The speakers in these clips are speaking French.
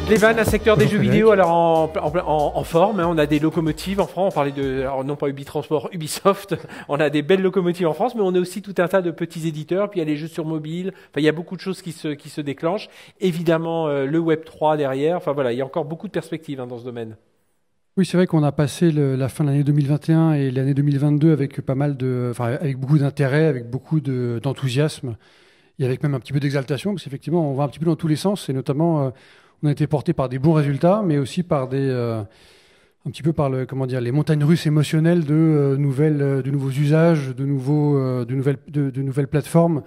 Les vannes, un secteur des jeux vidéo, Frédéric. alors en forme, hein, on a des locomotives en France, on parlait de, alors non pas Ubitransport, Ubisoft, on a des belles locomotives en France, mais on a aussi tout un tas de petits éditeurs, puis il y a les jeux sur mobile, enfin il y a beaucoup de choses qui se déclenchent, évidemment le Web 3 derrière, enfin voilà, il y a encore beaucoup de perspectives dans ce domaine. Oui, c'est vrai qu'on a passé la fin de l'année 2021 et l'année 2022 avec avec beaucoup d'intérêt, avec beaucoup d'enthousiasme et avec même un petit peu d'exaltation, parce qu'effectivement, on va un petit peu dans tous les sens, et notamment, on a été porté par des bons résultats, mais aussi par un petit peu par les montagnes russes émotionnelles de nouveaux usages, de nouvelles plateformes,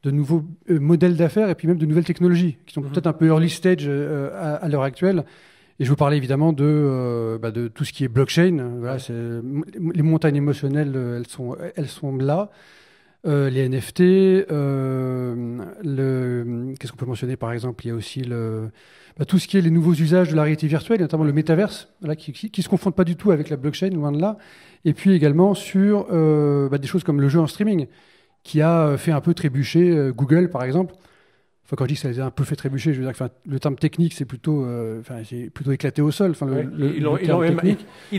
de nouveaux modèles d'affaires, et puis même de nouvelles technologies qui sont peut-être un peu early stage à l'heure actuelle. Et je vous parlais évidemment de tout ce qui est blockchain. Voilà, les montagnes émotionnelles, elles sont là. Les NFT, qu'est-ce qu'on peut mentionner par exemple? Il y a aussi tout ce qui est les nouveaux usages de la réalité virtuelle, notamment le métaverse, voilà, qui se confondent pas du tout avec la blockchain, loin de là. Et puis également sur des choses comme le jeu en streaming, qui a fait un peu trébucher Google, par exemple. Enfin, quand je dis que ça les a un peu fait trébucher, je veux dire que le terme technique, c'est plutôt éclaté au sol. Enfin, Ils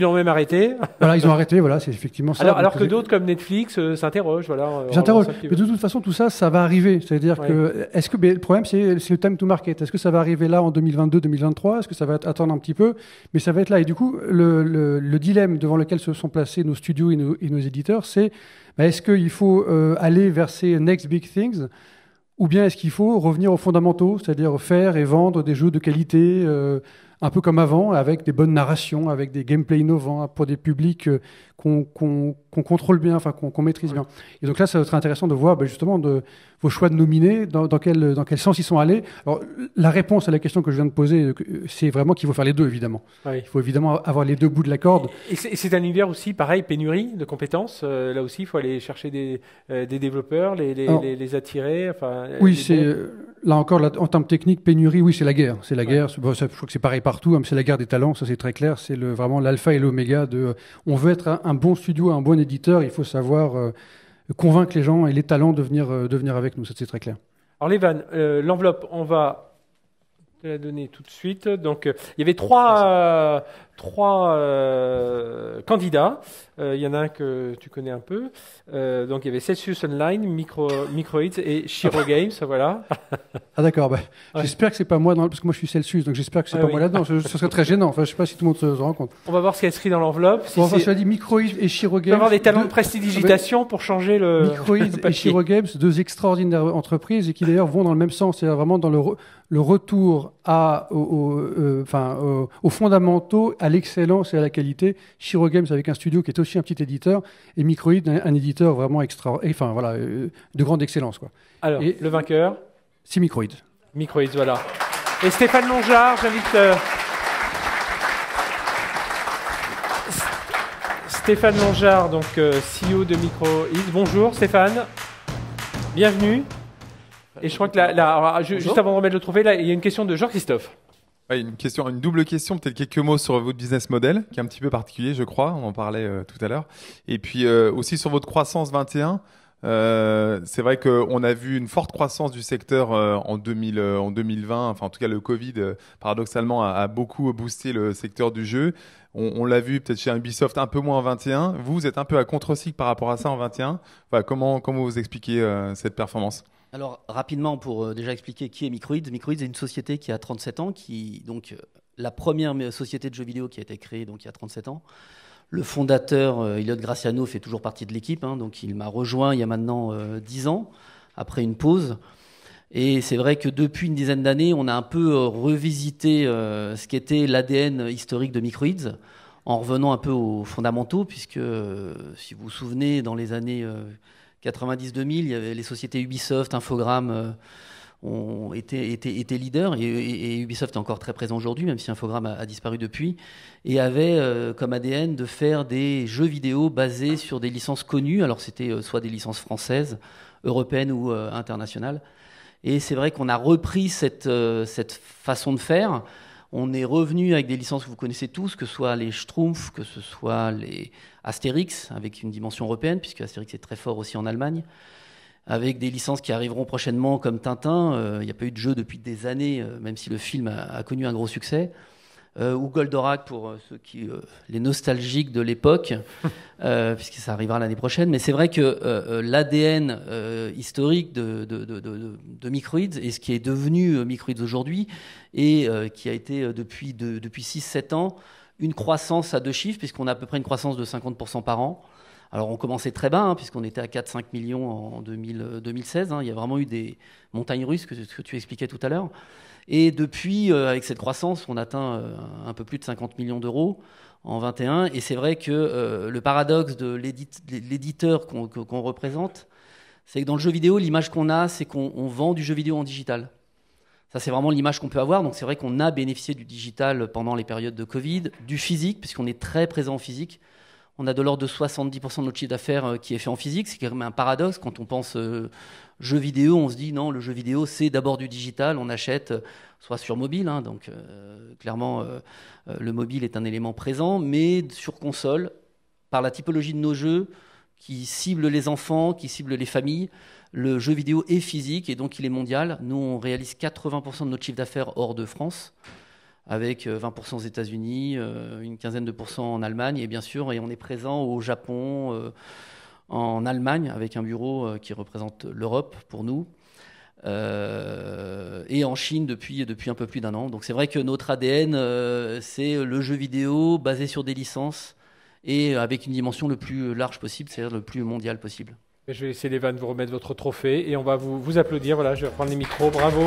l'ont même arrêté. Voilà, ils ont arrêté, voilà, c'est effectivement ça. Alors que d'autres, comme Netflix, s'interrogent. Voilà, j'interroge. Mais de toute façon, tout ça, ça va arriver. C'est-à-dire le problème, c'est le time to market. Est-ce que ça va arriver là en 2022, 2023? Est-ce que ça va attendre un petit peu? Mais ça va être là. Et du coup, le dilemme devant lequel se sont placés nos studios et nos éditeurs, c'est est-ce qu'il faut aller vers ces next big things? Ou bien est-ce qu'il faut revenir aux fondamentaux, c'est-à-dire faire et vendre des jeux de qualité un peu comme avant, avec des bonnes narrations, avec des gameplays innovants pour des publics qu'on contrôle bien, enfin qu'on maîtrise bien. Et donc là, ça va être intéressant de voir justement vos choix de nominés, dans quel sens ils sont allés. Alors, la réponse à la question que je viens de poser, c'est vraiment qu'il faut faire les deux, évidemment. Oui. Il faut évidemment avoir les deux bouts de la corde. Et c'est un univers aussi, pareil, pénurie de compétences. Là aussi, il faut aller chercher des développeurs, les attirer. Oui, là encore, en termes techniques, pénurie, oui, c'est la guerre. C'est la guerre. Bon, je crois que c'est pareil partout. Hein, c'est la guerre des talents, ça c'est très clair. C'est vraiment l'alpha et l'oméga on veut être un bon studio, un bon éditeur. Il faut savoir convaincre les gens et les talents de venir avec nous. Ça c'est très clair. Alors les vannes, l'enveloppe, on va te la donner tout de suite. Donc il y avait trois candidats. Il y en a un que tu connais un peu. Donc il y avait Celsius Online, Microids et Shiro Games. Voilà. Ah d'accord. J'espère que c'est pas moi parce que moi je suis Celsius, donc j'espère que c'est pas moi là-dedans. Ce serait très gênant. Enfin, je sais pas si tout le monde se rend compte. On va voir ce qu'il y a écrit dans l'enveloppe. Je dit Microids et Shiro Games. On va avoir des talents de prestidigitation pour changer le. Microids et Shiro Games, deux extraordinaires entreprises et qui d'ailleurs vont dans le même sens. C'est vraiment dans le retour aux fondamentaux, à l'excellence et à la qualité. Shiro Games avec un studio qui est aussi un petit éditeur, et Microids, un éditeur vraiment de grande excellence, quoi. Alors, le vainqueur, c'est Microids. Microids, voilà. Et Stéphane Longeard, j'invite Stéphane Longeard, donc CEO de Microids. Bonjour Stéphane, bienvenue. Et je crois que juste avant de remettre le trophée, là, il y a une question de Jean-Christophe. Ouais, une double question, peut-être quelques mots sur votre business model, qui est un petit peu particulier, je crois, on en parlait tout à l'heure. Et puis aussi sur votre croissance 21, c'est vrai qu'on a vu une forte croissance du secteur en 2020, enfin en tout cas le Covid, paradoxalement, a beaucoup boosté le secteur du jeu. On l'a vu peut-être chez Ubisoft un peu moins en 21. Vous êtes un peu à contre-cycle par rapport à ça en 21. Voilà, comment vous expliquez cette performance ? Alors, rapidement, pour déjà expliquer qui est Microids. Microids est une société qui a 37 ans, la première société de jeux vidéo qui a été créée il y a 37 ans. Le fondateur, Elliot Graciano, fait toujours partie de l'équipe. Donc, il m'a rejoint il y a maintenant 10 ans, après une pause. Et c'est vrai que depuis une dizaine d'années, on a un peu revisité ce qu'était l'ADN historique de Microids, en revenant un peu aux fondamentaux, puisque, si vous vous souvenez, dans les années 90-2000, il y avait les sociétés Ubisoft, Infogrames ont été leaders, et Ubisoft est encore très présent aujourd'hui, même si Infogrames a disparu depuis, et avait comme ADN de faire des jeux vidéo basés sur des licences connues. Alors c'était soit des licences françaises, européennes ou internationales. Et c'est vrai qu'on a repris cette façon de faire. On est revenu avec des licences que vous connaissez tous, que ce soit les Schtroumpfs, que ce soit les Astérix, avec une dimension européenne, puisque Astérix est très fort aussi en Allemagne, avec des licences qui arriveront prochainement comme Tintin. Il n'y a pas eu de jeu depuis des années, même si le film a connu un gros succès. Ou Goldorak pour ceux qui, les nostalgiques de l'époque, puisque ça arrivera l'année prochaine. Mais c'est vrai que l'ADN historique de Microids et ce qui est devenu Microids aujourd'hui et qui a été depuis 6-7 ans une croissance à 2 chiffres, puisqu'on a à peu près une croissance de 50% par an. Alors on commençait très bas, puisqu'on était à 4-5 millions en 2016. Il y a vraiment eu des montagnes russes, que tu expliquais tout à l'heure. Et depuis, avec cette croissance, on atteint un peu plus de 50 millions d'euros en 21. Et c'est vrai que le paradoxe de l'éditeur qu'on représente, c'est que dans le jeu vidéo, l'image qu'on a, c'est qu'on vend du jeu vidéo en digital. Ça, c'est vraiment l'image qu'on peut avoir. Donc c'est vrai qu'on a bénéficié du digital pendant les périodes de Covid, du physique, puisqu'on est très présent en physique. On a de l'ordre de 70% de notre chiffre d'affaires qui est fait en physique. C'est quand même un paradoxe. Quand on pense jeu vidéo, on se dit non, le jeu vidéo, c'est d'abord du digital. On achète soit sur mobile, donc clairement, le mobile est un élément présent, mais sur console, par la typologie de nos jeux qui ciblent les enfants, qui ciblent les familles, le jeu vidéo est physique et donc il est mondial. Nous, on réalise 80% de notre chiffre d'affaires hors de France, avec 20% aux États-Unis, une quinzaine de pourcents en Allemagne, et bien sûr, et on est présent au Japon, en Allemagne, avec un bureau qui représente l'Europe pour nous, et en Chine depuis un peu plus d'1 an. Donc c'est vrai que notre ADN, c'est le jeu vidéo basé sur des licences et avec une dimension le plus large possible, c'est-à-dire le plus mondial possible. Je vais laisser Lévan vous remettre votre trophée et on va vous applaudir. Voilà, je vais reprendre les micros. Bravo.